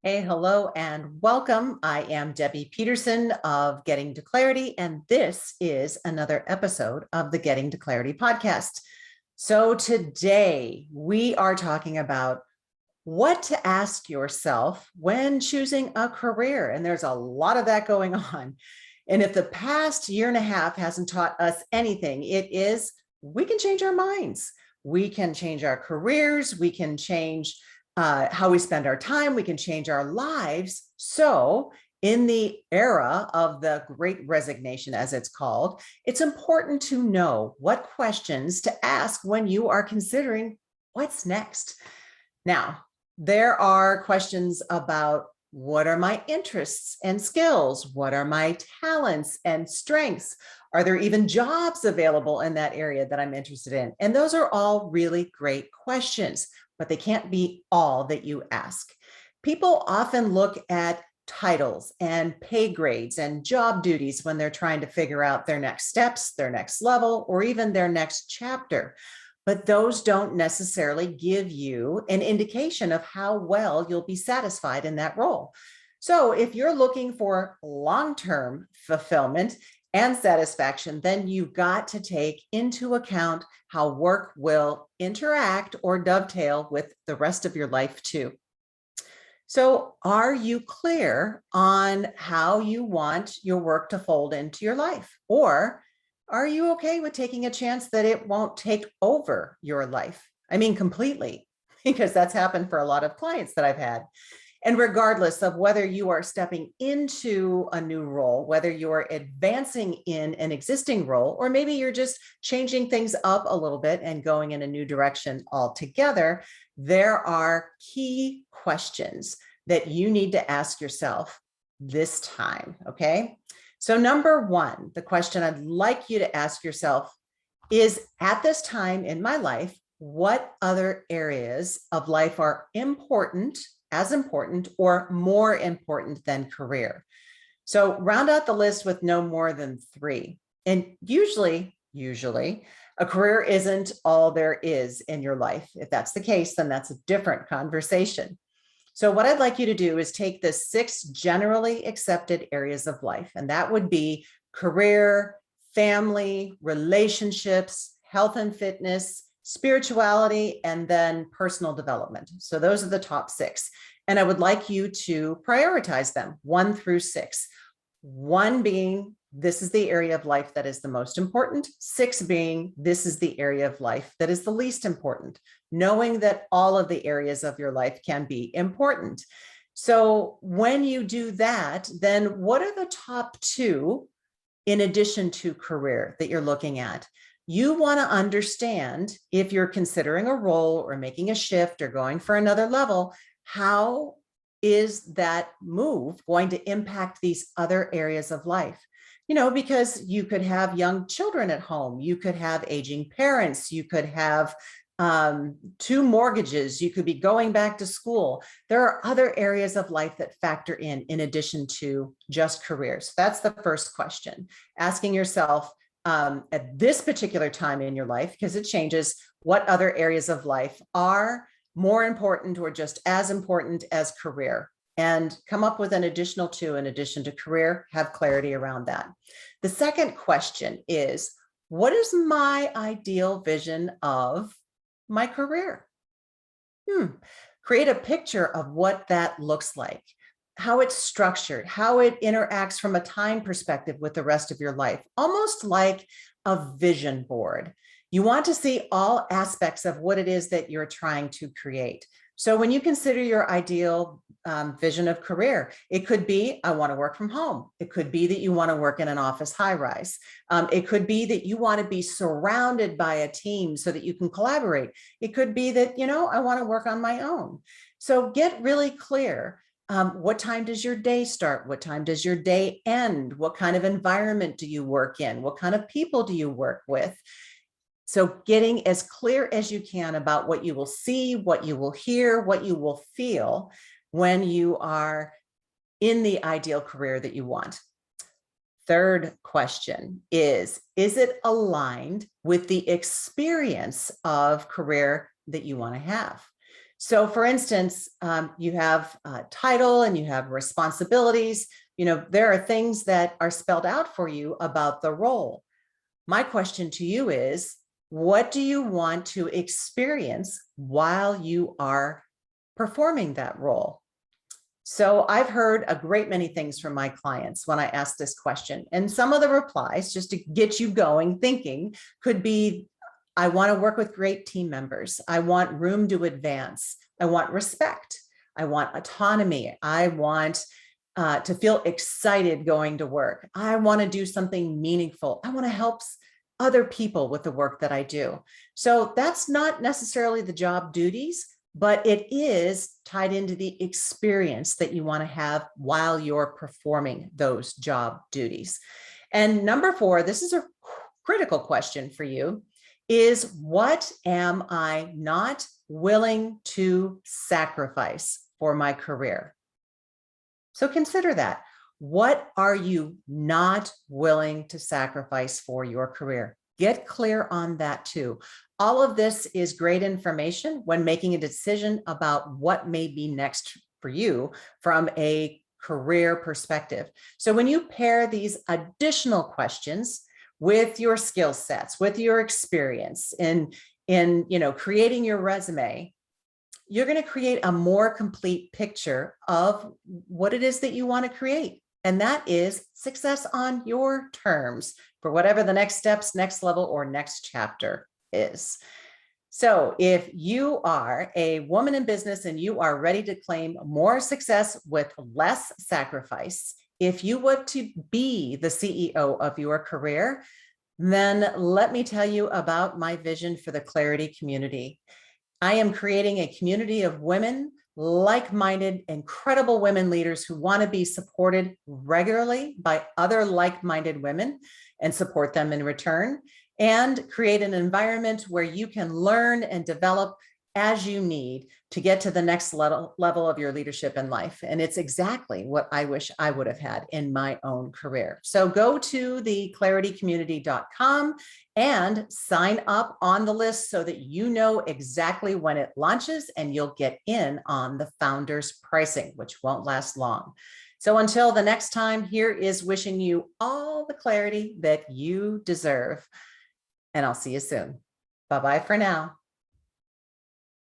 Hey, hello, and welcome. I am Debbie Peterson of Getting to Clarity, and this is another episode of the Getting to Clarity podcast. So today we are talking about what to ask yourself when choosing a career. And there's a lot of that going on. And if the past year and a half hasn't taught us anything, it is we can change our minds. We can change our careers. We can change how we spend our time. We can change our lives. So in the era of the Great Resignation, as it's called, it's important to know what questions to ask when you are considering what's next. Now, there are questions about what are my interests and skills? What are my talents and strengths? Are there even jobs available in that area that I'm interested in? And those are all really great questions, but they can't be all that you ask. People often look at titles and pay grades and job duties when they're trying to figure out their next steps, their next level, or even their next chapter. But those don't necessarily give you an indication of how well you'll be satisfied in that role. So if you're looking for long-term fulfillment and satisfaction, then you've got to take into account how work will interact or dovetail with the rest of your life too. So are you clear on how you want your work to fold into your life? Or are you okay with taking a chance that it won't take over your life? I mean, completely, because that's happened for a lot of clients that I've had. And regardless of whether you are stepping into a new role, whether you are advancing in an existing role, or maybe you're just changing things up a little bit and going in a new direction altogether, there are key questions that you need to ask yourself this time, okay? So number one, the question I'd like you to ask yourself is, at this time in my life, what other areas of life are important, as important, or more important than career? So round out the list with no more than three. And usually, a career isn't all there is in your life. If that's the case, then that's a different conversation. So what I'd like you to do is take the 6 generally accepted areas of life, and that would be career, family, relationships, health and fitness, spirituality, and then personal development. So those are the top 6. And I would like you to prioritize them 1 through 6. 1 being, this is the area of life that is the most important. 6 being, this is the area of life that is the least important, knowing that all of the areas of your life can be important. So when you do that, then what are the top 2 in addition to career that you're looking at? You want to understand, if you're considering a role or making a shift or going for another level, how is that move going to impact these other areas of life? You know, because you could have young children at home, you could have aging parents, you could have 2 mortgages, you could be going back to school. There are other areas of life that factor in addition to just careers. That's the first question. Asking yourself at this particular time in your life, because it changes, what other areas of life are more important or just as important as career, and come up with an additional 2 in addition to career, have clarity around that. The second question is, what is my ideal vision of my career? Create a picture of what that looks like, how it's structured, how it interacts from a time perspective with the rest of your life, almost like a vision board. You want to see all aspects of what it is that you're trying to create. So when you consider your ideal vision of career, it could be, I want to work from home. It could be that you want to work in an office high rise. It could be that you want to be surrounded by a team so that you can collaborate. It could be that, I want to work on my own. So get really clear. What time does your day start? What time does your day end? What kind of environment do you work in? What kind of people do you work with? So getting as clear as you can about what you will see, what you will hear, what you will feel when you are in the ideal career that you want. Third question is it aligned with the experience of career that you want to have? So for instance, you have a title and you have responsibilities. There are things that are spelled out for you about the role. My question to you is, what do you want to experience while you are performing that role? So I've heard a great many things from my clients when I ask this question. And some of the replies, just to get you going thinking, could be, I want to work with great team members. I want room to advance. I want respect. I want autonomy. I want to feel excited going to work. I want to do something meaningful. I want to help other people with the work that I do. So that's not necessarily the job duties, but it is tied into the experience that you want to have while you're performing those job duties. And number 4, this is a critical question for you, is what am I not willing to sacrifice for my career? So consider that. What are you not willing to sacrifice for your career? Get clear on that too. All of this is great information when making a decision about what may be next for you from a career perspective. So when you pair these additional questions with your skill sets, with your experience in creating your resume, you're going to create a more complete picture of what it is that you want to create. And that is success on your terms for whatever the next steps, next level, or next chapter is. So if you are a woman in business and you are ready to claim more success with less sacrifice, if you want to be the CEO of your career, then let me tell you about my vision for the Clarity community. I am creating a community of women, like-minded, incredible women leaders who want to be supported regularly by other like-minded women and support them in return, and create an environment where you can learn and develop as you need to get to the next level of your leadership in life. And it's exactly what I wish I would have had in my own career. So go to theclaritycommunity.com and sign up on the list so that you know exactly when it launches and you'll get in on the founders pricing, which won't last long. So until the next time, here is wishing you all the clarity that you deserve. And I'll see you soon. Bye-bye for now.